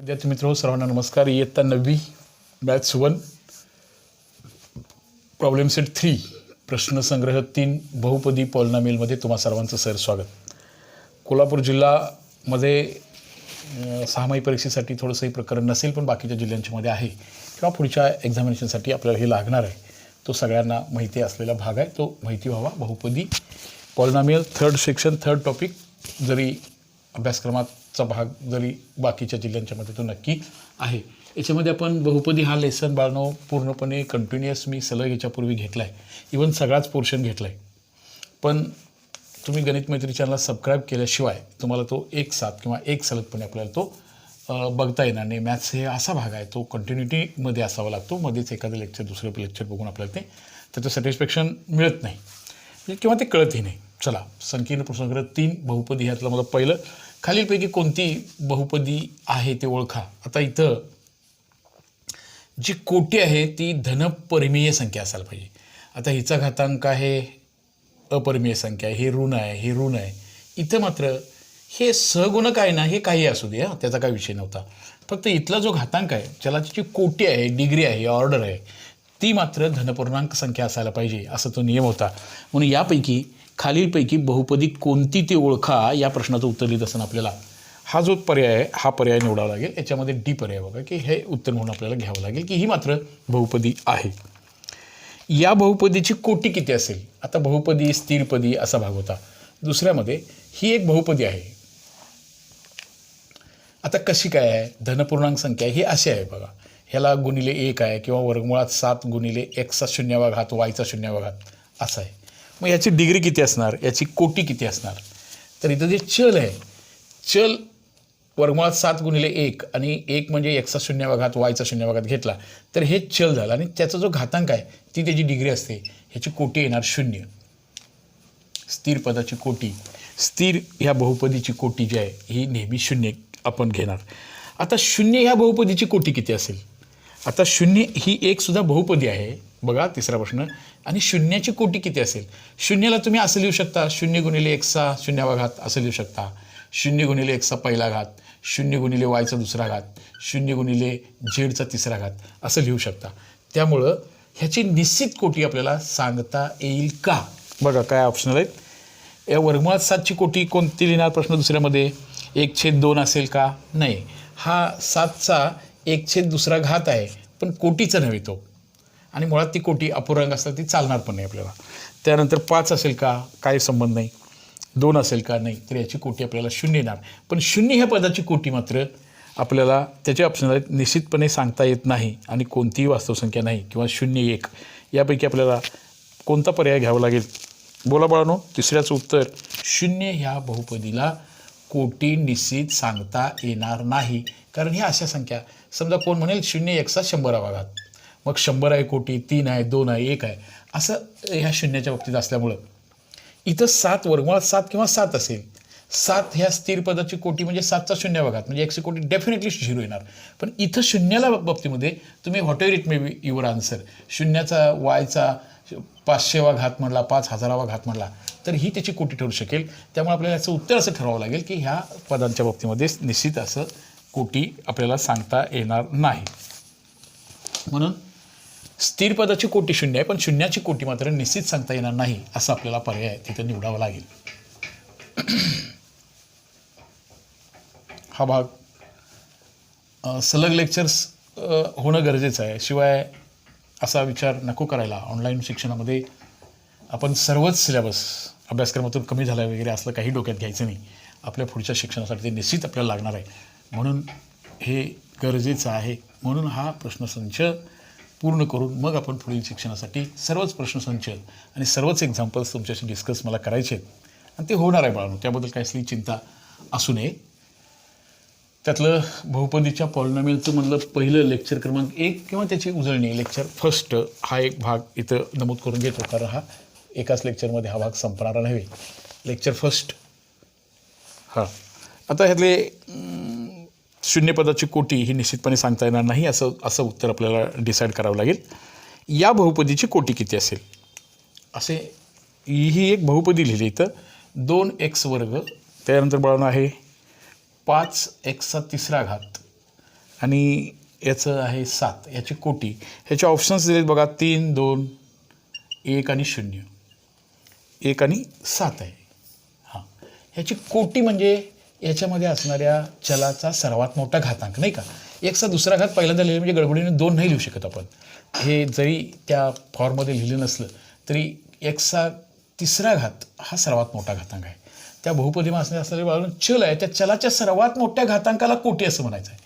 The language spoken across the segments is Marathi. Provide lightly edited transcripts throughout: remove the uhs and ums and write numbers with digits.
विद्यार्थी मित्रों सर्वांना नमस्कार. इयत्ता 9वी मॅथ्स 1 प्रॉब्लेम सेट 3 प्रश्नसंग्रह 3 बहुपदी पॉलिनॉमियलमध्ये तुम्हा सर्वांचं सर स्वागत. कोल्हापूर जिल्ह्यामध्ये 6माही परीक्षेसाठी थोडंसंही प्रकरण नसेल, पण बाकीच्या जिल्ह्यांच्यामध्ये आहे किंवा पुढच्या एक्झामिनेशनसाठी आपल्याला हे लागणार आहे. तो सगळ्यांना माहिती असलेला भाग आहे. तो माहिती व्हावा. बहुपदी polynomial third section third topic जरी अभ्यासक्रमाचा भाग जरी बाकीच्या जिल्ह्यांच्यामध्ये तो नक्की आहे. याच्यामध्ये आपण बहुपदी हा लेसन बाळनो पूर्णपणे कंटिन्युअस मी सलग याच्यापूर्वी घेतला आहे. इवन सगळाच पोर्शन घेतला आहे. पण तुम्ही गणित मैत्री चॅनलला सबस्क्राईब केल्याशिवाय तुम्हाला तो एक साथ किंवा एक सलगपणे आपल्याला तो बघता येणार नाही. मॅथ्स हे असा भाग आहे तो कंटिन्युटीमध्ये असावा लागतो. मध्येच एखादं लेक्चर दुसरं लेक्चर बघून आपल्याला त्याचं सॅटिस्फॅक्शन मिळत नाही किंवा ते कळतही नाही. चला, संकीर्ण प्रश्नसंग्रह 3 बहुपदी ह्यातलं मला पहिलं, खालीलपैकी कोणती बहुपदी आहे ते ओळखा. आता इथं जी कोटी आहे ती धनपरिमेय संख्या असायला पाहिजे. आता हिचा घातांक आहे अपरिमेय संख्या, हे ऋण आहे, हे ऋण आहे. इथं मात्र हे सहगुणक आहे ना, हे काही असू दे, त्याचा काही विषय नव्हता. फक्त इथला जो घातांक आहे ज्याला तिची कोटी आहे, डिग्री आहे, ऑर्डर आहे, ती मात्र धनपूर्णांक संख्या असायला पाहिजे असा तो नियम होता. म्हणून यापैकी खालीलपैकी बहुपदी कोणती ते ओळखा या प्रश्नाचं उत्तर लिहित असताना आपल्याला हा जो पर्याय आहे हा पर्याय निवडावा लागेल. याच्यामध्ये डी पर्याय बघा की हे उत्तर म्हणून आपल्याला घ्यावं लागेल की ही मात्र बहुपदी आहे. या बहुपदीची कोटी किती असेल. आता बहुपदी स्थिरपदी असा भाग होता. दुसऱ्यामध्ये ही एक बहुपदी आहे. आता कशी काय आहे, धनपूर्णांक संख्या ही अशी आहे बघा. ह्याला गुणिले 1 आहे किंवा वर्गमुळात 7 गुणिले x चा 0वा घात y चा 0वा घात असा आहे. मग याची डिग्री किती असणार, याची कोटी किती असणार. तर इथं जे चल आहे, चल वर्गमुळात 7 गुणिले 1 आणि 1 म्हणजे x चा 0वा घात y चा 0वा घात घेतला तर हे चल झालं आणि त्याचा जो घातांक आहे ती त्याची डिग्री असते. ह्याची कोटी येणार 0. स्थिर पदाची कोटी, स्थिर ह्या बहुपदीची कोटी जी आहे ही नेहमी 0 आपण घेणार. आता 0 ह्या बहुपदीची कोटी किती असेल. आता 0 ही एक सुद्धा बहुपदी आहे बघा, तिसरा प्रश्न. आणि शून्याची कोटी किती असेल. शून्याला तुम्ही असं लिहू शकता 0 गुणिले x चा 0वा घात असं लिहू शकता, 0 गुणिले x चा पहिला घात, 0 गुणिले y चा दुसरा घात, 0 गुणिले z चा तिसरा घात असं लिहू शकता. त्यामुळं ह्याची निश्चित कोटी आपल्याला सांगता येईल का. बघा काय ऑप्शनल आहेत. या वर्गमुळात 7ची कोटी कोणती लिहिणार प्रश्न दुसऱ्यामध्ये. 1/2 असेल का, नाही. हा 7चा 1/2 घात आहे पण कोटीचा नव्हे तो, आणि मुळात ती कोटी अपूर्णांक असतात ती चालणार पण नाही आपल्याला. त्यानंतर 5 असेल का, काही संबंध नाही. 2 असेल का, नाही. तर याची कोटी आपल्याला 0 येणार. पण 0 ह्या पदाची कोटी मात्र आपल्याला त्याचे ऑप्शन आहेत निश्चितपणे सांगता येत नाही आणि कोणतीही वास्तव संख्या नाही किंवा 0, 1 यापैकी आपल्याला कोणता पर्याय घ्यावा लागेल. बोला बाळांनो. तिसऱ्याचं उत्तर 0 ह्या बहुपदीला कोटी निश्चित सांगता येणार नाही. कारण ह्या अशा संख्या, समजा कोण म्हणेल 0 x चा 100वा घात, मग 100 आहे कोटी, 3 आहे, 2 आहे, 1 आहे, असं ह्या शून्याच्या बाबतीत असल्यामुळं इथं 7 वर्गमुळात 7 किंवा 7 असेल. 7 ह्या स्थिर पदाची कोटी म्हणजे 7चा 0वा घात म्हणजे x ची कोटी डेफिनेटली 0 येणार. पण इथं शून्याला बाबतीमध्ये तुम्ही what ever it may be your answer, शून्याचा y चा 500वा घात म्हणला, 5000वा घात म्हणला तर ही त्याची कोटी ठरू शकेल. त्यामुळे आपल्याला याचं उत्तर असं ठरवावं लागेल की ह्या पदांच्या बाबतीमध्ये निश्चित असं कोटी आपल्याला सांगता येणार नाही. म्हणून स्थिर पदाची कोटी 0 आहे पण शून्याची कोटी मात्र निश्चित सांगता येणार नाही असा आपल्याला पर्याय तिथं निवडावा लागेल. हा भाग सलग लेक्चर्स होणं गरजेचं आहे. शिवाय असा विचार नको करायला ऑनलाईन शिक्षणामध्ये आपण सर्वच सिलेबस अभ्यासक्रमातून कमी झाला वगैरे असलं काही डोक्यात घ्यायचं नाही. आपल्या पुढच्या शिक्षणासाठी ते निश्चित आपल्याला लागणार आहे. म्हणून हे गरजेचं आहे. म्हणून हा प्रश्नसंच पूर्ण करून मग आपण पुढील शिक्षणासाठी सर्वच प्रश्नसंच आणि सर्वच एक्झाम्पल्स तुमच्याशी डिस्कस मला करायचे आहेत आणि ते होणार आहे बाळांनो. त्याबद्दल काहीतरी चिंता असू नये. त्यातलं बहुपदीच्या पॉलिनॉमियलचं म्हणलं पहिलं लेक्चर क्रमांक 1 किंवा त्याची उजळणी लेक्चर फर्स्ट हा एक भाग इथं नमूद करून घेतो, कारण हा एकाच लेक्चरमध्ये हा भाग संपणारा नव्हे. लेक्चर फर्स्ट आता ह्यातले 0 पदाची कोटी ही निश्चितपणे सांगता येणार नाही असं उत्तर आपल्याला डिसाईड करावं लागेल. या बहुपदीची कोटी किती असेल. असे ही एक बहुपदी लिहिली इथं 2x वर्ग, त्यानंतर बाळांनो आहे 5x चा 3रा घात आणि याचं आहे 7, याची कोटी. ह्याचे ऑप्शन्स दिलेत बघा, 3, 2, 1 आणि 0. 1 आणि 7 आहे. हां, ह्याची कोटी म्हणजे याच्यामध्ये असणाऱ्या चलाचा सर्वात मोठा घातांक, नाही का. एकचा दुसरा घात पहिल्यांदा लिहिले म्हणजे गडबडीने 2 नाही लिहू शकत आपण. हे जरी त्या फॉर्ममध्ये लिहिलं नसलं तरी एक्सचा तिसरा घात हा सर्वात मोठा घातांक आहे. त्या बहुपदीमध्ये असणारे चल आहे, त्या चलाच्या सर्वात मोठ्या घातांकाला कोटी असं म्हणायचं आहे.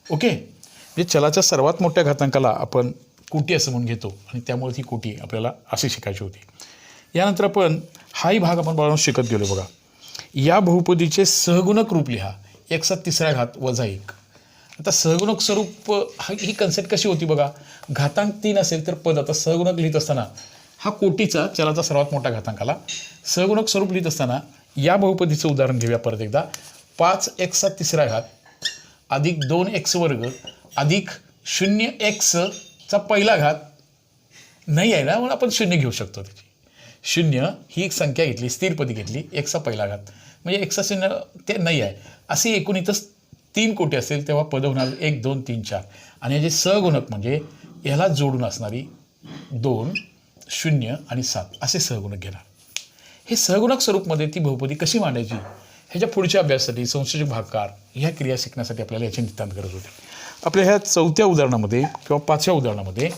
ओके, म्हणजे चलाच्या सर्वात मोठ्या घातांकाला आपण कोटी असं म्हणून घेतो आणि त्यामुळे ती कोटी आपल्याला अशी शिकायची होती. यानंतर आपण हाही भाग आपण बाळांनो शिकत गेलो बघा. या बहुपदीचे सहगुणक रूप लिहा, एक्सचा तिसरा घात वजा 1. आता सहगुणक स्वरूप ही कन्सेप्ट कशी होती बघा, घातांक 3 असेल तर पद, आता सहगुणक लिहित असताना हा कोटीचा चलाचा सर्वात मोठा घातांकाला सहगुणक स्वरूप लिहित असताना या बहुपदीचं उदाहरण घेऊया परत एकदा. 5x तिसरा घात अधिक 2x वर्ग अधिक 0x पहिला घात नाही आहे ना, म्हणून आपण 0 घेऊ शकतो. त्याची 0 ही एक संख्या घेतली, स्थिरपदी घेतली, एक्सचा पहिला घात म्हणजे एक्सचा 0 ते नाही आहे. असे एकूण इथं 3 कोटी असेल तेव्हा पद होणार 1, 2, 3, 4 आणि याचे सहगुणक म्हणजे याला जोडून असणारी 2, 0 आणि 7 असे सहगुणक घेणार. हे सहगुणक स्वरूपमध्ये ती बहुपदी कशी मांडायची ह्याच्या पुढच्या अभ्यासासाठी संश्लेषक भागाकार ह्या क्रिया शिकण्यासाठी आपल्याला याची नितांत गरज होती. आपल्या ह्या 4थ्या उदाहरणामध्ये किंवा 5व्या उदाहरणामध्ये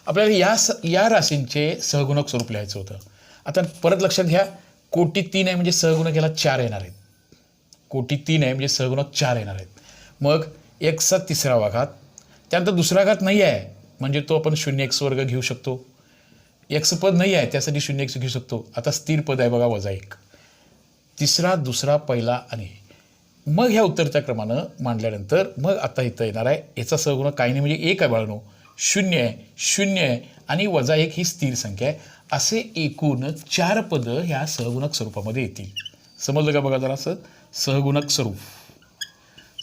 आपल्याला या राशींचे सहगुणक स्वरूप लिहायचं होतं. आता परत लक्षात घ्या, कोटी 3 आहे म्हणजे सहगुणक याला 4 येणार आहेत. कोटी 3 आहे म्हणजे सहगुणक 4 येणार आहेत. मग एक्सचा तिसरा घात, त्यानंतर दुसरा घात नाही आहे म्हणजे तो आपण 0x वर्ग घेऊ शकतो. एक्स पद नाही आहे त्यासाठी 0x घेऊ शकतो. आता स्थिर पद आहे बघा वजा 1, तिसरा, दुसरा, पहिला आणि मग ह्या उत्तरच्या क्रमानं मांडल्यानंतर मग आता इथं येणार आहे याचा सहगुणक काही नाही म्हणजे 1 आहे बाळांनो, 0 आहे, 0 आहे आणि वजा 1 ही स्थिर संख्या आहे. असे एकूण 4 पदं ह्या सहगुणक स्वरूपामध्ये येतील. समजलं का बघा जरा. सहगुणक स्वरूप,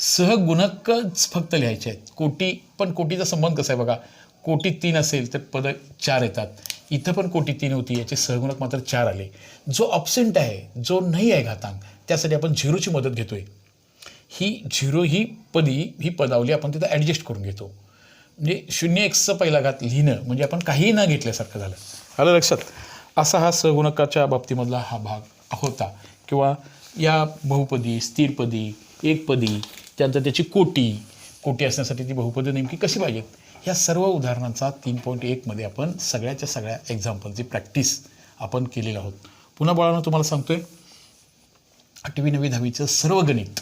सहगुणकच फक्त लिहायचे आहेत. कोटी पण कोटीचा संबंध कसा आहे बघा, कोटी 3 असेल तर पद 4 येतात. इथं पण कोटी 3 होती, याचे सहगुणक मात्र 4 आले. जो ऑब्सेंट आहे, जो नाही आहे घातांक, त्यासाठी आपण झिरोची मदत घेतोय. ही झिरो ही पदावली आपण तिथं ॲडजस्ट करून घेतो. म्हणजे 0x पहिला घात लिहिणं म्हणजे आपण काहीही न घेतल्यासारखं झालं. आलं लक्षात. असा हा सहगुणकाच्या बाबतीमधला हा भाग होता. किंवा या बहुपदी, स्थिरपदी, एकपदी, त्यानंतर त्याची कोटी असण्यासाठी ती बहुपदी नेमकी कशी पाहिजेत, ह्या सर्व उदाहरणांचा 3.1 मध्ये आपण सगळ्याच्या सगळ्या एक्झाम्पलची प्रॅक्टिस आपण केलेलं आहोत. पुन्हा बाळांनो तुम्हाला सांगतोय, 8वी 9वी 10वीचं सर्व गणित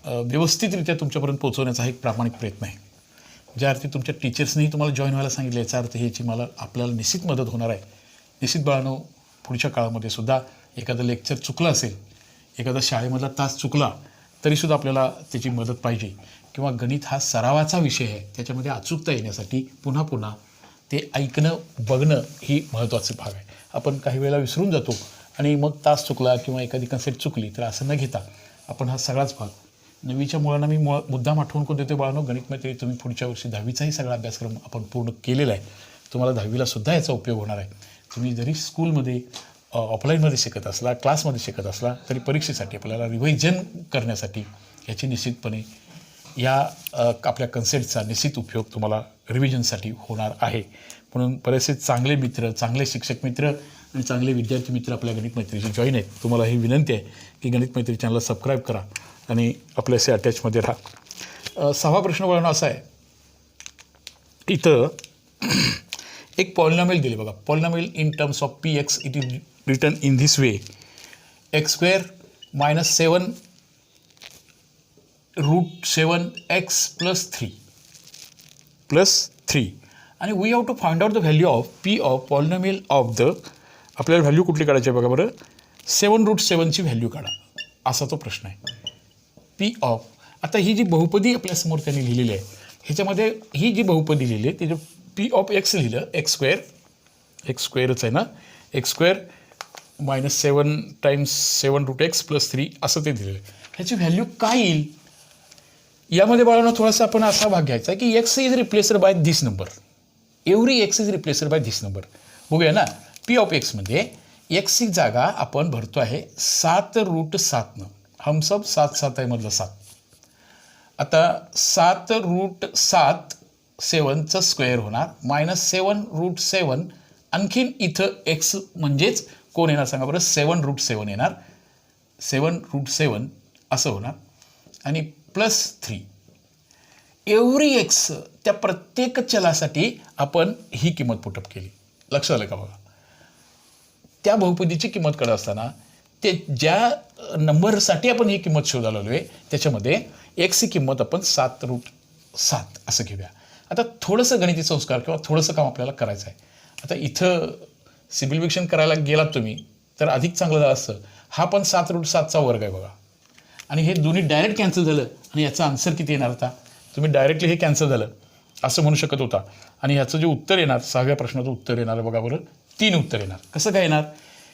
व्यवस्थितरित्या तुमच्यापर्यंत पोहोचवण्याचा हा एक प्रामाणिक प्रयत्न आहे. ज्या अर्थी तुमच्या टीचर्सनीही तुम्हाला जॉईन व्हायला सांगितलं, याचा अर्थ ह्याची आपल्याला निश्चित मदत होणार आहे. निश्चित बाळांनो, पुढच्या काळामध्ये सुद्धा एखादं लेक्चर चुकलं असेल, एखादा शाळेमधला तास चुकला तरीसुद्धा आपल्याला त्याची मदत पाहिजे. किंवा गणित हा सरावाचा विषय आहे, त्याच्यामध्ये अचूकता येण्यासाठी पुन्हा पुन्हा ते ऐकणं, बघणं ही महत्त्वाचा भाग आहे. आपण काही वेळेला विसरून जातो आणि मग तास चुकला किंवा एखादी कन्सेप्ट चुकली तर असं न घेता आपण हा सगळाच भाग 9वीच्या मुलांना मी मुद्दाम आठवण करून देतो बाळांनो, गणित मैत्री तुम्ही पुढच्या वर्षी 10वीचाही सगळा अभ्यासक्रम आपण पूर्ण केलेला आहे. तुम्हाला 10वीला सुद्धा याचा उपयोग होणार आहे. तुम्ही जरी स्कूलमध्ये ऑफलाईनमध्ये शिकत असला, क्लासमध्ये शिकत असला तरी परीक्षेसाठी आपल्याला रिव्हिजन करण्यासाठी याची निश्चितपणे या आपल्या कन्सेप्टचा निश्चित उपयोग तुम्हाला रिव्हिजनसाठी होणार आहे. म्हणून बरेचसे चांगले मित्र, चांगले शिक्षक मित्र आणि चांगले विद्यार्थी मित्र आपल्या गणित मैत्रीशी जॉईन आहेत. तुम्हाला ही विनंती आहे की गणित मैत्री चॅनलला सबस्क्राईब करा आणि आपल्याशी अटॅचमध्ये राहा. 6वा प्रश्न वळणं असा आहे, इथं एक पॉलिनॉमियल दिले बघा. Polynomial in terms of px it is written in this way, x² - 7 √7x + 3 आणि we have to find out the value of p of polynomial of the, आपल्याला व्हॅल्यू कुठली काढायची आहे बघा बरं, 7√7ची व्हॅल्यू काढा, असा तो प्रश्न आहे. p ऑफ, आता ही जी बहुपदी आपल्यासमोर त्यांनी लिहिलेली आहे ह्याच्यामध्ये ही जी बहुपदी लिहिली आहे त्याचं p ऑफ x लिहिलं, x² आहे ना, x² - 7 × 7√x + 3 असं ते दिलेलं आहे. ह्याची व्हॅल्यू काय येईल यामध्ये बाळांनो थोडासा आपण असा भाग घ्यायचा की x is replaced by this number, every x is replaced by this number. बघूया ना, p ऑफ x मध्ये x ची जागा आपण भरतो आहे 7√7 हम सब 7 7 आहे मधलं 7 आता 7√7 स्क्वेअर होणार -7√7 आणखीन इथं एक्स म्हणजेच कोण येणार सांगा बरं 7√7 येणार 7√7 असं होणार आणि +3 एव्हरी एक्स त्या प्रत्येक चलासाठी आपण ही किंमत पुटअप केली. लक्षात आलं का बघा. त्या बहुपदीची किंमत काढत असताना ते ज्या नंबरसाठी आपण ही किंमत शोधायला आलो आहे त्याच्यामध्ये एक्सची किंमत आपण 7√7 असं घेऊया. आता थोडंसं गणिती संस्कार किंवा थोडंसं काम आपल्याला करायचं आहे. आता इथं सिबिल विक्शन करायला गेलात तुम्ही तर अधिक चांगलं झालं असतं. हा पण 7√7चा वर्ग आहे बघा आणि हे दोन्ही डायरेक्ट कॅन्सल झालं आणि याचं आन्सर किती येणार आता तुम्ही डायरेक्टली हे कॅन्सल झालं असं म्हणू शकत होता आणि ह्याचं जे उत्तर येणार 6व्या प्रश्नाचं उत्तर येणार बघा बरं 3 उत्तर येणार. कसं काय येणार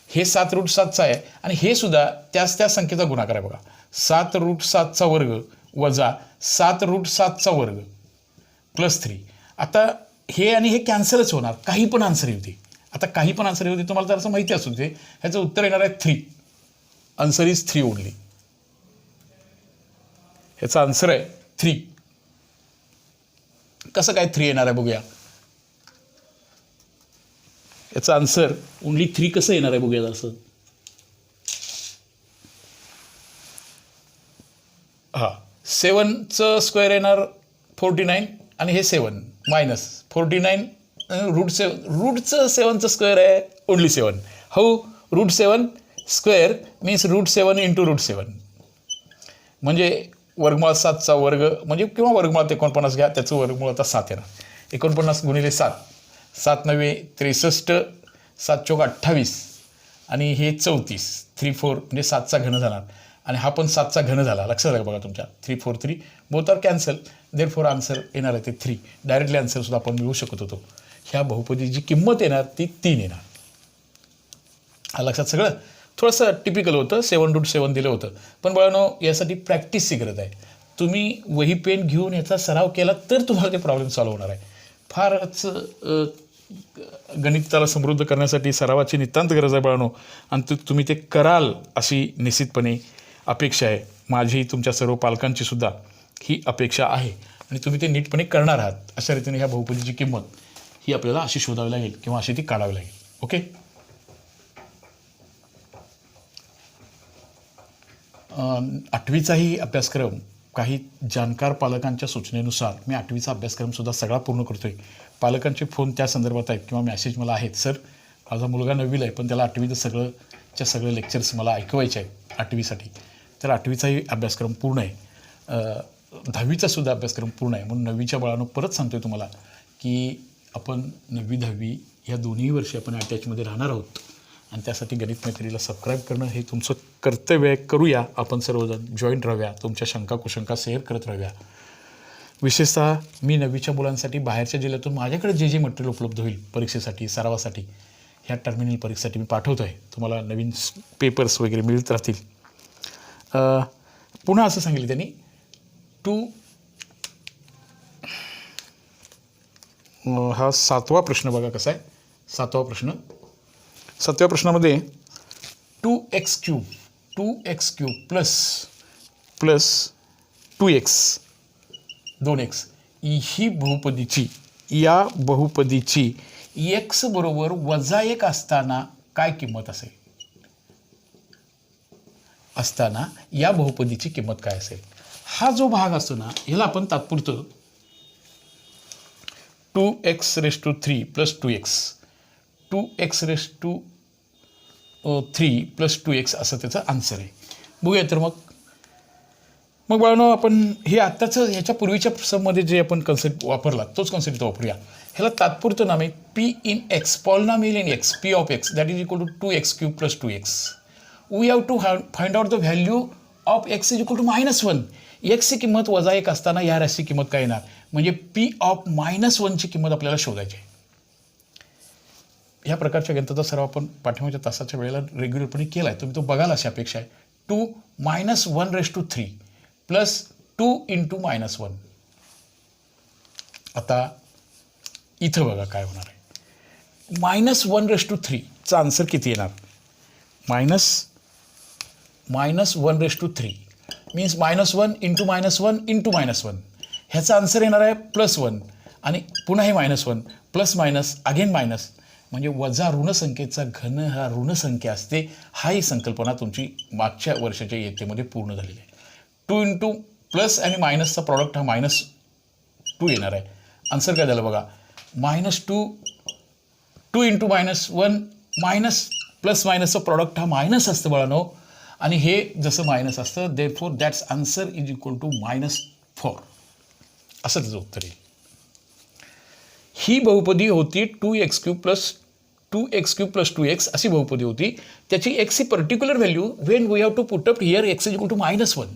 हे 7√7चा आहे आणि हे सुद्धा त्या संख्येचा गुणाकार आहे बघा 7√7चा वर्ग वजा 7√7चा वर्ग +3. आता हे आणि हे कॅन्सलच होणार काही पण आन्सर येते. आता काही पण आन्सर येते तुम्हाला जर असं माहिती असू दे ह्याचं उत्तर येणार आहे 3. Answer is 3 only. ह्याचा आन्सर आहे 3. कसं काय 3 येणार आहे बघूया. याचा आन्सर ओनली 3 कसं येणार आहे बघूया. असं हां 7चं स्क्वेअर येणार 49 आणि हे 7 -49 रूटचं 7चं स्क्वेअर आहे ओनली 7. हो √7 स्क्वेअर मीन्स √7 × √7 म्हणजे वर्गमुळात 7चा वर्ग म्हणजे किंवा वर्गमुळात 49 घ्या त्याचं वर्गमूळ आता 7 येणार. 49 × 7 7 9 63 7 चौक 28 आणि हे 34 3 4 म्हणजे 7चा घन झाला आणि हा पण 7चा घन झाला. लक्षात आहे बघा तुमच्या 3 4 3 both are cancel therefore answer येणार आहे ते 3. डायरेक्टली आन्सर सुद्धा आपण मिळवू शकत होतो. ह्या बहुपदीची किंमत येणार ती 3 येणार. हा लक्षात सगळं थोडंसं टिपिकल होतं 7√7 दिलं होतं पण बाळांनो यासाठी प्रॅक्टिसची गरज आहे. तुम्ही वही पेन घेऊन याचा सराव केला तर तुम्हाला ते प्रॉब्लेम सॉल्व्ह होणार आहे. फारच गणिताला समृद्ध करण्यासाठी सरावाची नितांत गरज आहे बाळांनो आणि तुम्ही ते कराल अशी निश्चितपणे अपेक्षा आहे. माझी तुमच्या सर्व पालकांची सुद्धा ही अपेक्षा आहे आणि तुम्ही ते नीटपणे करणार आहात. अशा रीतीने ह्या बहुपदीची किंमत ही आपल्याला अशी शोधावी लागेल किंवा अशी ती काढावी लागेल. ओके. 8वीचाही अभ्यासक्रम काही जाणकार पालकांच्या सूचनेनुसार मी 8वीचा अभ्यासक्रमसुद्धा सगळा पूर्ण करतो आहे. पालकांचे फोन त्या संदर्भात आहेत किंवा मॅसेज मला आहेत. सर माझा मुलगा 9वीला आहे पण त्याला 8वीचं सगळे लेक्चर्स मला ऐकवायचे आहेत 8वीसाठी. तर 8वीचाही अभ्यासक्रम पूर्ण आहे. 10वीचा सुद्धा अभ्यासक्रम पूर्ण आहे. म्हणून 9वीच्या बाळांनो परत सांगतो आहे तुम्हाला की आपण 9वी 10वी ह्या दोन्ही वर्षी आपण अटॅचमध्ये राहणार आहोत आणि त्यासाठी गणित मैत्रीला सबस्क्राईब करणं हे तुमचं कर्तव्य आहे. करूया आपण सर्वजण जॉईंट राहूया. तुमच्या शंका कुशंका शेअर करत राहूया. विशेषतः मी 9वीच्या मुलांसाठी बाहेरच्या जिल्ह्यातून माझ्याकडे जे मटेरियल उपलब्ध होईल परीक्षेसाठी सरावासाठी ह्या टर्मिनल परीक्षेसाठी मी पाठवतो आहे. तुम्हाला नवीन पेपर्स वगैरे मिळत राहतील. पुन्हा असं सांगितलं त्यांनी हा 7वा प्रश्न बघा कसा आहे. 7वा प्रश्न 7व्या प्रश्नामध्ये 2x³ प्लस 2x 2x ही या बहुपदीची x बरोबर -1 असताना काय किंमत असेल. असताना या बहुपदीची किंमत काय असेल. हा जो भाग असतो ना ह्याला आपण तात्पुरतं 2x³ + 2x3 + 2x असं त्याचं आन्सर आहे. बघूया तर मग बाळांनो आपण हे आत्ताचं ह्याच्या पूर्वीच्या सममध्ये जे आपण कन्सेप्ट वापरला तोच कन्सेप्ट वापरूया. ह्याला तात्पुरतं नाम आहे p in x polynomial in x p of x that is equal to 2x³ + 2x. We have to find out the value of x is equal to -1. एक्सची किंमत -1 असताना या राशीची किंमत काय येणार म्हणजे p of -1ची किंमत आपल्याला शोधायची आहे. ह्या प्रकारच्या गणिताचा सराव आपण पाठीमागच्या तासाच्या वेळेला रेग्युलरपणे केला आहे. तुम्ही तो बघाल अशी अपेक्षा आहे. 2 - 1/3 + 2 × -1. आता इथं बघा काय होणार आहे. -1/3 चा आन्सर किती येणार -1/3 मीन्स -1 इंटू -1 इंटू -1. ह्याचा आन्सर येणार आहे +1 आणि पुन्हा हे -1 प्लस मायनस अगेन मायनस, म्हणजे वजा ऋणसंख्येचा घन हा ऋणसंख्या असते. हा ही संकल्पना तुमची मागच्या वर्षाच्या इयत्तेमध्ये पूर्ण झालेली आहे. 2 इंटू प्लस आणि मायनसचा प्रॉडक्ट हा -2 येणार आहे. आन्सर काय झालं बघा, -2 2 इंटू -1 मायनस प्लस मायनसचं प्रॉडक्ट हा मायनस असतं बाळांनो, आणि हे जसं मायनस असतं therefore that's answer is equal to -4. असं त्याचं उत्तर येईल. ही बहुपदी होती 2x³ + 2x अशी बहुपदी होती. त्याची x ही particular value when we have to put up here x is equal to -1.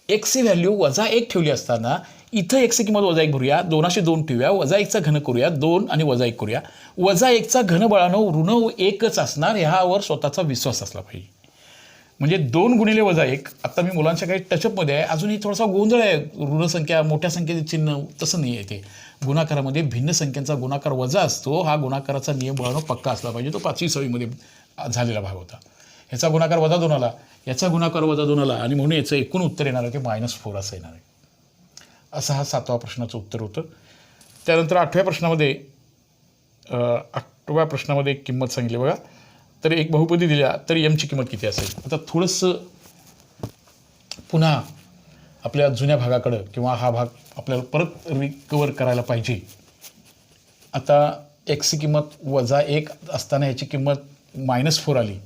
x ही व्हॅल्यू -1 ठेवली असताना इथं x ची किंमत -1 भरूया, 2 2 ठेवूया, -1चा घन करूया, 2 आणि -1 करूया. -1चा घन बाळानो ऋण 1च असणार, ह्यावर स्वतःचा विश्वास असला पाहिजे. म्हणजे 2 गुणिले -1. आता मी मुलांच्या काही टचअपमध्ये आहे, अजूनही थोडासा गोंधळ आहे. ऋणसंख्या मोठ्या संख्येचे चिन्ह तसं नाही आहे. ते गुणाकारामध्ये भिन्न संख्यांचा गुणाकार वजा असतो. हा गुणाकाराचा नियम बाळानो पक्का असला पाहिजे. तो 5वी 6वीमध्ये झालेला भाग होता. ह्याचा गुणाकार -2 आला, याचा गुणाकार -2 आला, आणि म्हणून याचं एकूण उत्तर येणार आहे ते -4 असं येणार आहे. असं हा 7व्या प्रश्नाचं उत्तर होतं. त्यानंतर 8व्या प्रश्नामध्ये एक किंमत सांगितली बघा. तर एक बहुपदी दिल्या तर एमची किंमत किती असेल. आता थोडंसं पुन्हा आपल्या जुन्या भागाकडं किंवा हा भाग आपल्याला परत रिकवर करायला पाहिजे. आता एक्सची किंमत -1 असताना याची किंमत -4 आली,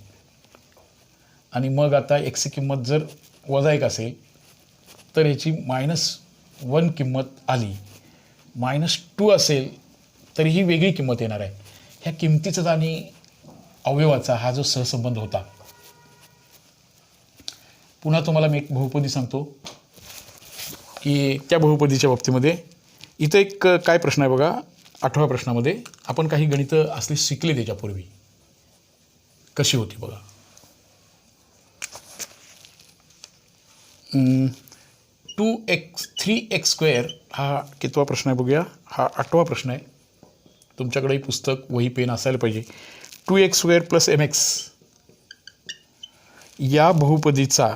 आणि मग आता एक्सची किंमत जर -1 असेल तर ह्याची -1 किंमत आली, -2 असेल तर ही वेगळी किंमत येणार आहे. ह्या किंमतीचा आणि अवयवाचा हा जो सहसंबंध होता. पुन्हा तुम्हाला मी एक बहुपदी सांगतो की त्या बहुपदीच्या बाबतीमध्ये इथं एक काय प्रश्न आहे बघा. 8व्या प्रश्नामध्ये आपण काही गणितं असली शिकले त्याच्यापूर्वी. कशी होती बघा. 3x² हा कितवा प्रश्न आहे बघूया. हा 8वा प्रश्न आहे. तुमच्याकडेही पुस्तक वही पेन असायला पाहिजे. 2x² + mx या बहुपदीचा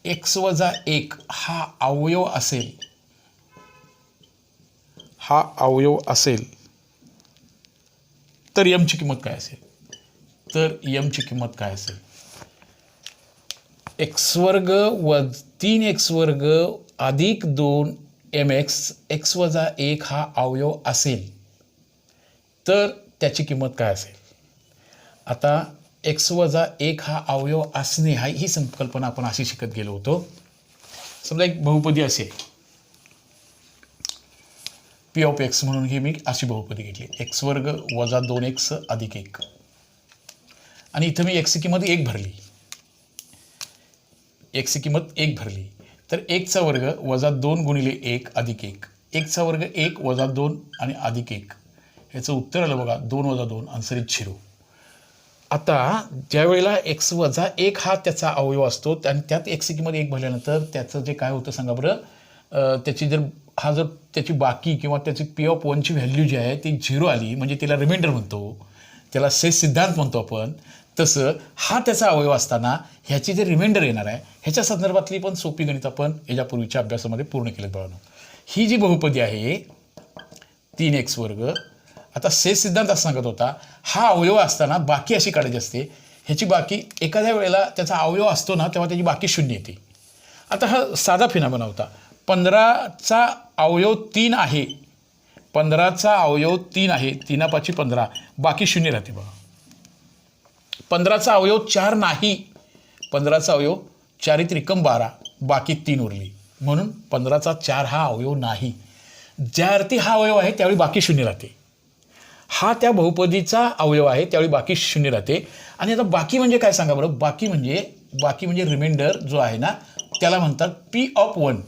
x - 1 हा अवयव असेल तर mची किंमत काय असेल. mची किंमत काय असेल. x² - 3x² अधिक 2mx x - 1 हा अवयव असेल तर त्याची किंमत काय असेल. आता x - 1 हा अवयव असणे ही संकल्पना आपण अशी शिकत गेलो होतो. समजा एक बहुपदी असेल p ऑफ x म्हणून, ही मी अशी बहुपदी घेतली. x² - 2x अधिक 1, आणि इथं मी x ची किंमत 1 भरली. x ची किंमत 1 भरली तर 1चा वर्ग - 2 गुणिले 1 अधिक 1, 1चा वर्ग 1 - 2 आणि अधिक 1. याचं उत्तर आलं बघा 2 - 2, आन्सर इज 0. आता ज्या वेळेला x - 1 हा त्याचा अवयव असतो आणि त्यात x ची किंमत 1 भरल्यानंतर त्याचं जे काय होतं सांगा बरं. त्याची जर त्याची बाकी किंवा त्याची p ऑफ 1 ची व्हॅल्यू जी आहे ती 0 आली, म्हणजे त्याला रिमाइंडर म्हणतो, त्याला शेष सिद्धांत म्हणतो आपण. तसं हा त्याचा अवयव असताना ह्याची जे रिमाइंडर येणार आहे ह्याच्या संदर्भातली पण सोपी गणित आपण याच्यापूर्वीच्या अभ्यासामध्ये पूर्ण केलेत बाळांनो. ही जी बहुपदी आहे 3x², आता शेष सिद्धांत असं सांगत होता हा अवयव असताना बाकी अशी काढायची असते. ह्याची बाकी एखाद्या वेळेला त्याचा अवयव असतो ना तेव्हा त्याची बाकी 0 येते. आता हा साधा फिनॉमिना होता. 15चा अवयव 3 आहे, 15चा अवयव 3 आहे, 3×5 = 15, बाकी 0 राहते बघा. 15चा अवयव 4 नाही, 15चा अवयव 4 × 3 = 12, बाकी 3 उरली, म्हणून 15चा 4 हा अवयव नाही. ज्यावरती हा अवयव आहे त्यावेळी बाकी 0 राहते. हा त्या बहुपदीचा अवयव आहे त्यावेळी बाकी 0 राहते. आणि आता बाकी म्हणजे काय सांगा बरं. बाकी म्हणजे रिमाइंडर जो आहे ना त्याला म्हणतात p ऑफ 1.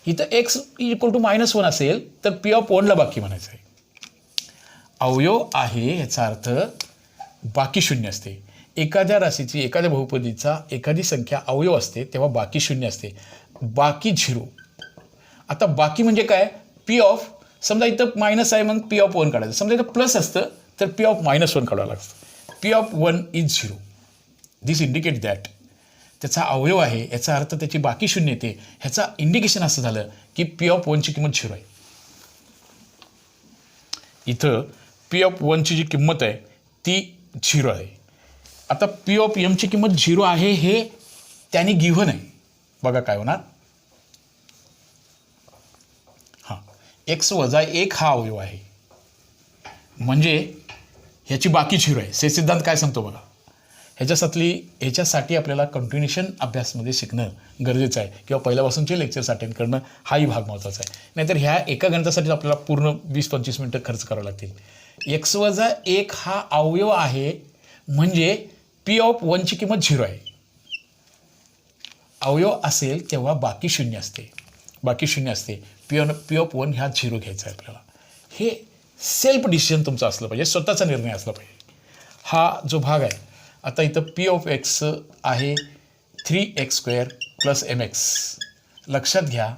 इथं x = -1 असेल तर p ऑफ 1 ला बाकी म्हणायचं आहे. अवयव आहे याचा अर्थ बाकी 0 असते. एखाद्या राशीची, एखाद्या बहुपदीचा एखादी संख्या अवयव असते तेव्हा बाकी 0 असते, बाकी 0. आता बाकी म्हणजे काय. p ऑफ, समजा इथं मायनस आहे मग p ऑफ 1 काढायचं. समजा इथं प्लस असतं तर p ऑफ -1 काढावं लागतं. p of 1 is 0. This indicate that. त्याचा अवयव आहे, याचा अर्थ त्याची बाकी शून्य येते. ह्याचा इंडिकेशन असं झालं की पी ऑफ 1ची किंमत 0 आहे. इथं पी ऑफ 1ची जी किंमत आहे ती 0 आहे. आता पी ऑफ एमची किंमत 0 आहे हे त्याने गिव्हन आहे. बघा काय होणार. हां, x वजा 1 हा अवयव आहे म्हणजे ह्याची बाकी 0 आहे. हे सिद्धांत काय सांगतो बघा. ह्याच्यासाठी आपल्याला कंटिन्युएशन अभ्यासमध्ये शिकणं गरजेचं आहे किंवा पहिल्यापासूनचे लेक्चर्स अटेंड करणं हाही भाग महत्त्वाचा आहे. नाहीतर ह्या एका गणितासाठी आपल्याला पूर्ण 20-25 मिनटं खर्च करावं लागतील. x वजा 1 हा अवयव आहे म्हणजे पी ऑफ 1ची किंमत 0 आहे. अवयव असेल तेव्हा बाकी शून्य असते. पी ऑफ 1 ह्या 0 घ्यायचा आहे आपल्याला. हे सेल्फ डिसिजन तुमचं असलं पाहिजे, स्वतःचा निर्णय असला पाहिजे. हा जो भाग आहे आता इथं पी ऑफ एक्स आहे 3x² + mx. लक्षात घ्या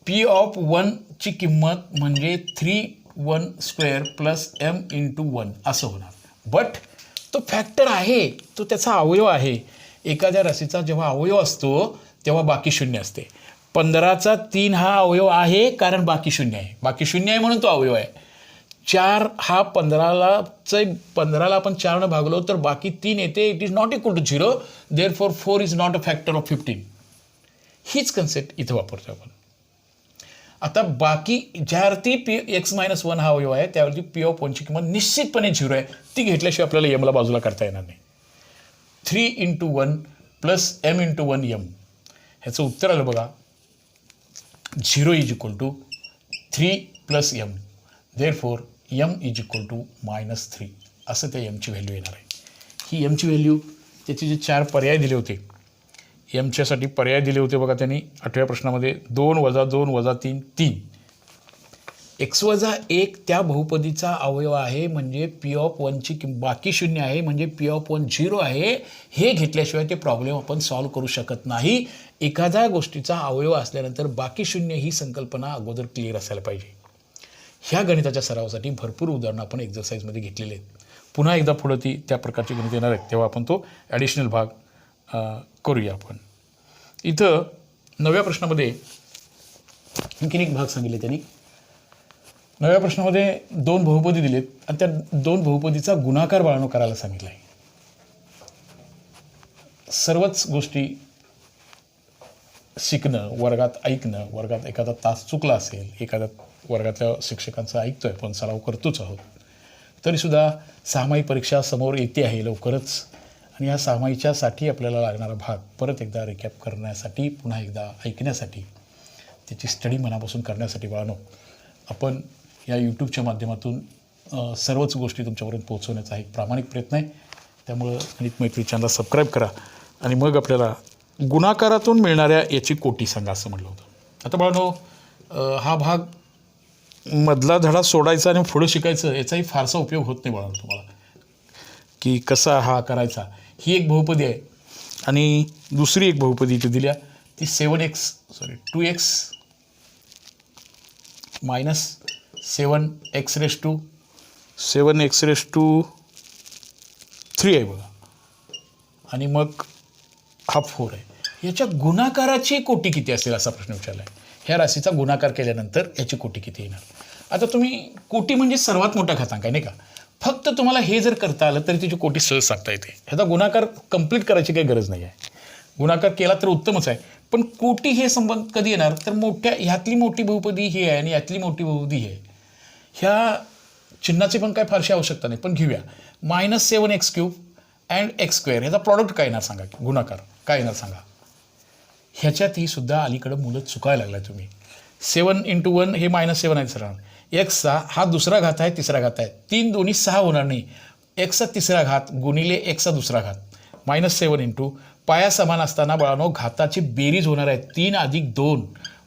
पी ऑफ 1ची किंमत म्हणजे 3(1)² + m × 1 असं होणार. बट तो फॅक्टर आहे, तो त्याचा अवयव आहे. एखाद्या राशीचा जेव्हा अवयव असतो तेव्हा बाकी शून्य असते. 15चा 3 हा अवयव आहे कारण बाकी शून्य आहे म्हणून तो अवयव आहे. 4 हा 15ला आपण 4ने भागलो तर बाकी 3 येते. It is not equal to 0. Therefore 4 is not a factor of 15. हीच कन्सेप्ट इथं वापरतो आपण. आता बाकी ज्यावरती x-1 हा अवयव आहे त्यावरती पी ऑफ 1ची किंमत निश्चितपणे 0 आहे. ती घेतल्याशिवाय आपल्याला एमला बाजूला करता येणार नाही. 3(1) + m × 1 m. ह्याचं उत्तर आलं बघा 0 = 3 + m. देअरफॉर m = -3 असं त्या एमची व्हॅल्यू येणार आहे. ही एमची व्हॅल्यू त्याचे जे 4 पर्याय दिले होते एमच्यासाठी पर्याय दिले होते बघा त्यांनी 8व्या प्रश्नामध्ये 2 + 2 + 3 3. x वजा 1 त्या बहुपदीचा अवयव आहे म्हणजे पी ऑफ 1ची बाकी शून्य आहे म्हणजे पी ऑफ 1 0 आहे. हे घेतल्याशिवाय ते प्रॉब्लेम आपण सॉल्व्ह करू शकत नाही. एखाद्या गोष्टीचा अवयव असल्यानंतर बाकी शून्य ही संकल्पना अगोदर क्लिअर असायला पाहिजे. ह्या गणिताच्या सरावासाठी भरपूर उदाहरणं आपण एक्झरसाईजमध्ये घेतलेले आहेत. पुन्हा एकदा पुढं त्या प्रकारची गणित येणार आहेत तेव्हा आपण तो ॲडिशनल भाग करूया. आपण इथं 9व्या प्रश्नामध्ये आणखीन एक भाग सांगितले त्यांनी. 9व्या प्रश्नामध्ये 2 बहुपदी दिलेत आणि त्या 2 बहुपदीचा गुणाकार बाळांनो करायला सांगितलं आहे. सर्वच गोष्टी शिकणं, वर्गात ऐकणं, वर्गात एखादा तास चुकला असेल, एखाद्या वर्गातल्या शिक्षकांचं ऐकतोय पण सराव करतोच आहोत, तरीसुद्धा सामायिक परीक्षा समोर येते आहे लवकरच. आणि या सामायिकच्यासाठी आपल्याला लागणारा भाग परत एकदा रिकॅप करण्यासाठी, पुन्हा एकदा ऐकण्यासाठी, त्याची स्टडी मनापासून करण्यासाठी बाळांनो आपण या यूट्यूबच्या माध्यमातून सर्वच गोष्टी तुमच्यापर्यंत पोहोचवण्याचा एक प्रामाणिक प्रयत्न आहे. त्यामुळं गणित मैत्री चॅनलला सबस्क्राईब करा आणि मग आपल्याला गुणाकारातून मिळणाऱ्या याची कोटी सांगा असं म्हटलं होतं. आता बाळांनो हा भाग मधला धडा सोडायचा आणि पुढं शिकायचं याचाही फारसा उपयोग होत नाही बाळांनो तुम्हाला की कसा हा करायचा. ही एक बहुपदी आहे आणि दुसरी एक बहुपदी इथे दिल्या ती 2x - 7x⁻³ आहे बघा आणि मग हा 4 आहे. याच्या गुणाकाराची कोटी किती असेल असा प्रश्न विचारला आहे. ह्या राशीचा गुणाकार केल्यानंतर याची कोटी किती येणार. आता तुम्ही कोटी म्हणजे सर्वात मोठा घातांक आहे नाही का. फक्त तुम्हाला हे जर करता आलं तरी त्याची कोटी सहज सांगता येते. ह्याचा गुणाकार कंप्लीट करायची काही गरज नाही आहे. गुणाकार केला तर उत्तमच आहे पण कोटी हे संबंध कधी येणार तर ह्यातली मोठी बहुपदी ही आहे आणि यातली मोठी बहुपदी ही आहे. ह्या चिन्हाची पण काय फारशी आवश्यकता नाही पण घेऊया. -7x³ अँड x² ह्याचा प्रॉडक्ट काय येणार सांगा. गुणाकार काय येणार सांगा. ह्याच्यातही सुद्धा अलीकडं मुलं चुकायला लागलाय तुम्ही. 7 × 1 हे -7 आहे सर. एक्सचा हा दुसरा घात आहे तिसरा घात आहे. 3 दोन्ही 6 होणार नाही. एक्सचा तिसरा घात गुणिले एक्सचा दुसरा घात -7 × पाया समान असताना बाळांनो घाताची बेरीज होणार आहे 3 + 2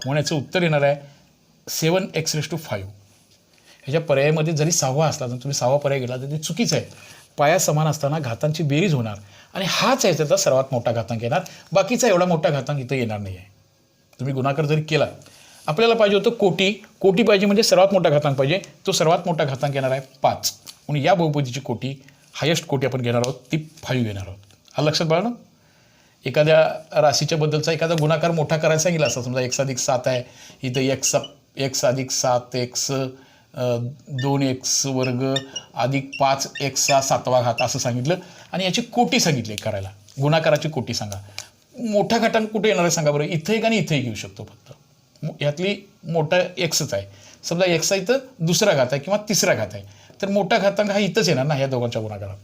म्हणून याचं उत्तर येणार आहे 7x⁵. ह्याच्या पर्यायामध्ये जरी 6वा असला तर तुम्ही 6वा पर्याय गेला तर ते चुकीचं आहे. पाया समान असताना घातांची बेरीज होणार आणि हाच आहे त्याचा सर्वात मोठा घातांक येणार. बाकीचा एवढा मोठा घातांक इथं येणार नाही आहे. तुम्ही गुणाकार जरी केला आपल्याला पाहिजे होतं कोटी पाहिजे म्हणजे सर्वात मोठा घातांक पाहिजे. तो सर्वात मोठा घातांक येणार आहे 5 म्हणून या बहुपदीची कोटी हायेस्ट कोटी आपण घेणार आहोत ती 5 घेणार आहोत. हा लक्षात बाळांनो. एखाद्या राशीच्या बद्दलचा एखादा गुणाकार मोठा करायला सांगितला असता, समजा x+7 आहे, इथं x+7 x 2x² अधिक 5x⁷ असं सांगितलं आणि याची कोटी सांगितली करायला, गुणाकाराची कोटी सांगा. मोठा घातांक कुठे येणार आहे सांगा बरं. इथं एक आणि इथंही घेऊ शकतो फक्त. यातली मोठा एक्सच आहे. समजा एक्सचा इथं दुसरा घात आहे किंवा तिसरा घात आहे, तर मोठा घातांक हा इथंच येणार ना ह्या दोघांच्या गुणाकारात.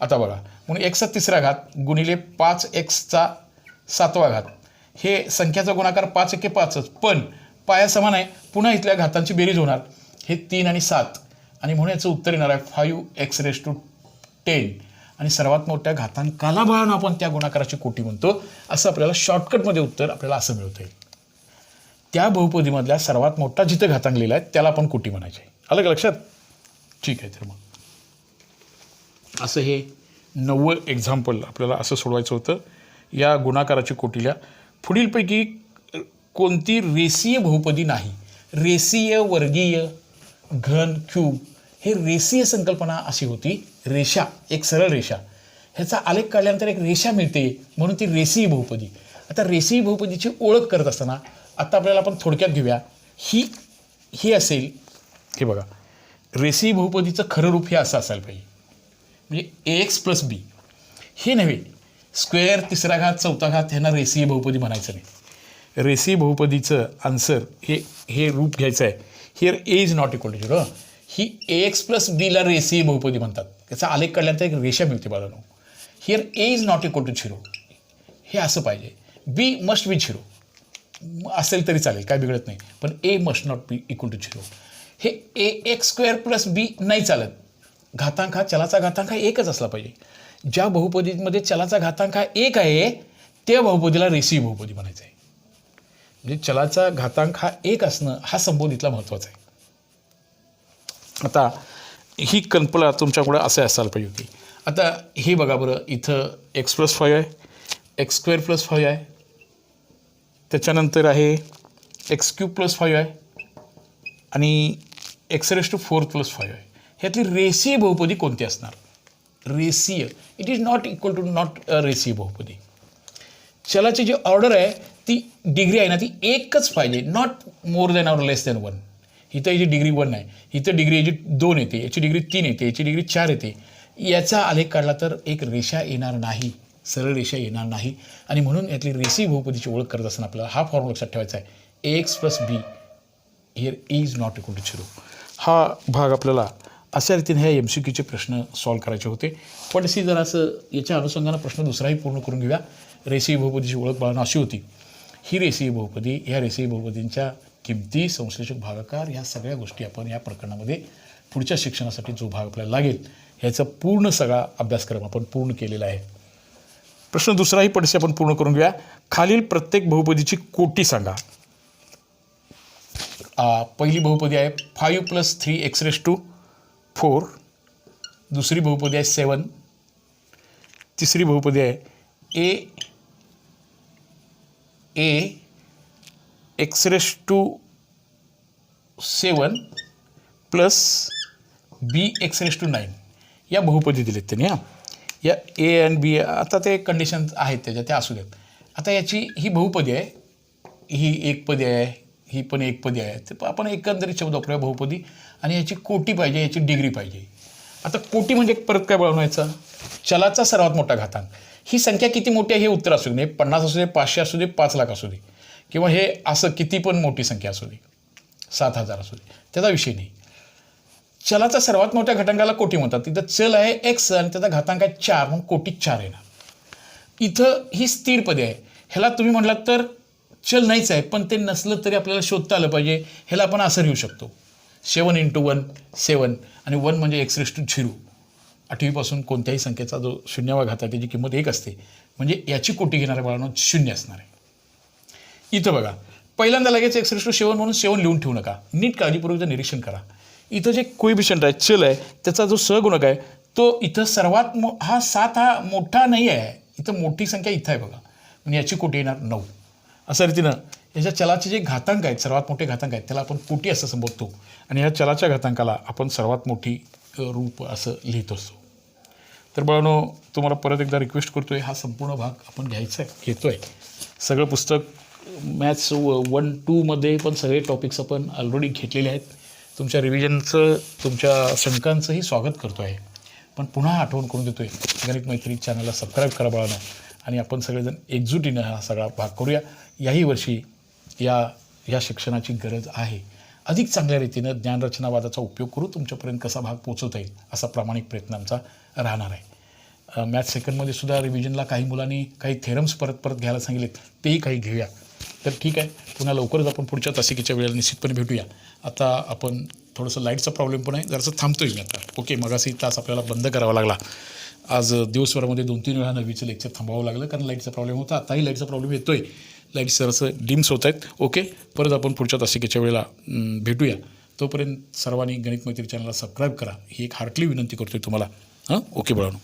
आता बघा, म्हणून x चा तिसरा घात गुणिले 5x⁷ हे संख्याचा गुणाकार 5 × 5च, पण पाया समान आहे. पुन्हा इथल्या घातांची बेरीज होणार, हे 3 आणि 7, आणि म्हणून याचं उत्तर येणार आहे 5x⁻10. आणि सर्वात मोठ्या घातांकाला बाळानं आपण त्या गुणाकाराची कोटी म्हणतो. असं आपल्याला शॉर्टकटमध्ये उत्तर आपल्याला असं मिळतं. त्या बहुपदीमधल्या सर्वात मोठा जिथं घातांक लिहिला आहे त्याला आपण कोटी म्हणायचे. आलं का लक्षात? ठीक आहे. तर मग असं हे 9वं एक्झाम्पल आपल्याला असं सोडवायचं होतं. या गुणाकाराची कोटीला पुढीलपैकी कोणती रेषीय बहुपदी नाही. रेषीय, वर्गीय, घन, क्यूब हे रेषीय संकल्पना अशी होती. रेषा, एक सरळ रेषा, ह्याचा आलेख काढल्यानंतर एक रेषा मिळते, म्हणून ती रेषीय बहुपदी. आता रेषीय बहुपदीची ओळख करत असताना आता आपल्याला आपण थोडक्यात घेऊया. ही असेल, हे बघा, रेषीय बहुपदीचं खरं रूप हे असं असायला पाहिजे, म्हणजे ax + b हे नव्हे. स्क्वेअर, तिसरा घात, चौथा घात ह्यांना रेषीय बहुपदी म्हणायचं नाही. रेषीय बहुपदीचं आन्सर हे रूप घ्यायचं आहे. Here a ≠ 0. He ax + b ला रेषीय बहुपदी म्हणतात. त्याचा आलेख काढल्यानंतर एक रेषा मिळते बाळांनो. हिअर a ≠ 0 हे असं पाहिजे. b मस्ट बी 0 असेल तरी चालेल, काय बिघडत नाही, पण a मस्ट नॉट बी = 0. हे ax² + b नाही चालत. घातांक हा, चलाचा घातांक हा एकच असला पाहिजे. ज्या बहुपदीमध्ये चलाचा घातांक हा 1 आहे त्या बहुपदीला रेषीय बहुपदी म्हणायचं आहे. म्हणजे चलाचा घातांक हा 1 असणं हा संबोधितला महत्त्वाचा आहे. आता ही कल्पना तुमच्याकडे असं असायला पाहिजे होती. आता हे बघा बरं, इथं x+5 आहे, x² + 5 आहे, त्याच्यानंतर आहे x³ + 5 आहे आणि x⁴ + 5 आहे. ह्यातली रेषीय बहुपदी कोणती असणार? रेषीय, it is not equal to not रेषीय बहुपदी. चलाची जी ऑर्डर आहे ती डिग्री आहे ना, ती एकच पाहिजे, not more than or less than 1. इथं याची डिग्री 1 आहे, इथं डिग्री याची 2 येते, याची डिग्री 3 येते, याची डिग्री 4 येते. याचा आलेख काढला तर एक रेषा येणार नाही, सरळ रेषा येणार नाही. आणि म्हणून यातली रेषीय बहुपदीची ओळख करत असताना आपल्याला हा फॉर्म्युला लक्षात ठेवायचा आहे. ax + b here is not equal to 0. हा भाग आपल्याला अशा रीतीने ह्या MCQचे प्रश्न सॉल्व्ह करायचे होते. पण जरा असं याच्या अनुषंगानं प्रश्न दुसराही पूर्ण करून घेऊया. रेषीय बहुपदीची ओळख बाळांनो अशी होती. ही रेषीय बहुपदी, ह्या रेषीय बहुपदींच्या किमती, संश्लेषक, भागाकार ह्या सगळ्या गोष्टी आपण या प्रकरणामध्ये पुढच्या शिक्षणासाठी जो भाग आपल्याला लागेल ह्याचा पूर्ण सगळा अभ्यासक्रम आपण पूर्ण केलेला आहे. प्रश्न दुसराही पडसे आपण पूर्ण करून घेऊया. खालील प्रत्येक बहुपदीची कोटी सांगा. पहिली बहुपदी आहे 5 + 3x⁴. दुसरी बहुपदी आहे 7. तिसरी बहुपदी आहे ax⁴ + bx⁹. या बहुपदी दिलेत त्यांनी. या ए आणि बी आता ते कंडिशन आहेत त्याच्या, त्या असू देत. आता याची ही बहुपदी आहे, ही एकपदी आहे, ही पण एकपदी आहे. तर आपण एकंदरीत शब्द वापरूया बहुपदी. आणि याची कोटी पाहिजे, याची डिग्री पाहिजे. आता कोटी म्हणजे परत काय बनवायचं? चलाचा सर्वात मोठा घातांक. ही संख्या किती मोठी आहे हे उत्तर असू दे, 50 असू दे, 500 असू दे, 5 लाख असू दे, किंवा हे असं किती पण मोठी संख्या असू दे, 7000 असू दे, त्याचा विषय नाही. चलाचा सर्वात मोठ्या घातांकाला कोटी म्हणतात. तिथं चल आहे x आणि त्याचा घातांक आहे 4, म्हणून कोटी 4 येणार. इथं ही स्थिर पदे आहे. ह्याला तुम्ही म्हटलात तर चल नाहीच आहे, पण ते नसलं तरी आपल्याला शोधता आलं पाहिजे. ह्याला आपण असं लिहू शकतो, 7 × 1 7, आणि 1 म्हणजे x⁻0. 8वीपासून कोणत्याही संख्येचा जो 0वा घात आहे त्याची किंमत 1 असते, म्हणजे याची कोटी घेणाऱ्या बाळांनो 0 असणार आहे. इथं बघा, पहिल्यांदा लगेच x⁻7 म्हणून 7 लिहून ठेवू नका, नीट काळजीपूर्वक निरीक्षण करा. इथं जे कोइफिशियंट आहे, चल आहे, त्याचा जो सहगुणक आहे तो इथं सर्वात हा 7 हा मोठा नाही आहे, इथं मोठी संख्या इथं आहे बघा, म्हणजे याची कोटी येणार 9. अशा रीतीनं याच्या चलाचे जे घातांक आहेत, सर्वात मोठे घातांक आहेत, त्याला आपण कोटी असं संबोधतो. आणि ह्या चलाच्या घातांकाला आपण सर्वात मोठी रूप असं लिहित असतो. तर बाळांनो, तुम्हाला परत एकदा रिक्वेस्ट करतो आहे, हा संपूर्ण भाग आपण घेतो आहे. सगळं पुस्तक मॅथ्स 1-2मध्ये पण सगळे टॉपिक्स आपण ऑलरेडी घेतलेले आहेत. तुमच्या रिव्हिजनचं, तुमच्या शंकांचंही स्वागत करतो आहे. पण पुन्हा आठवण करून देतो आहे, गणित मैत्री चॅनलला सबस्क्राईब करा बाळांनो, आणि आपण सगळेजण एकजुटीनं हा सगळा भाग करूया. याही वर्षी या शिक्षणाची गरज आहे. अधिक चांगल्या रीतीनं ज्ञानरचनावादाचा उपयोग करू तुमच्यापर्यंत कसा भाग पोचवता येईल असा प्रामाणिक प्रयत्न आमचा राहणार आहे. मॅथ्स सेकंडमध्ये सुद्धा रिव्हिजनला काही मुलांनी काही थेरम्स परत घ्यायला सांगितलेत, तेही काही घेऊया. तर ठीक आहे, पुन्हा लवकरच आपण पुढच्या तासिकेच्या वेळेला निश्चितपणे भेटूया. आता आपण थोडंसं लाईटचा प्रॉब्लेम पण आहे, जरासं थांबतो आहे मी आता. ओके, मगाशी तास आपल्याला बंद करावा लागला. आज दिवसभरामध्ये 2-3 वेळा 9वीचं लेक्चर थांबावं लागलं, कारण लाईटचा प्रॉब्लेम होता. आताही लाईटचा प्रॉब्लेम येतो आहे, लाईट जरासं डिम्स होत आहेत. ओके, परत आपण पुढच्या तासिकेच्या वेळेला भेटूया. तोपर्यंत सर्वांनी गणित मैत्री चॅनलला सबस्क्राईब करा, ही एक हार्टली विनंती करतो आहे तुम्हाला. ओके बाळांनो.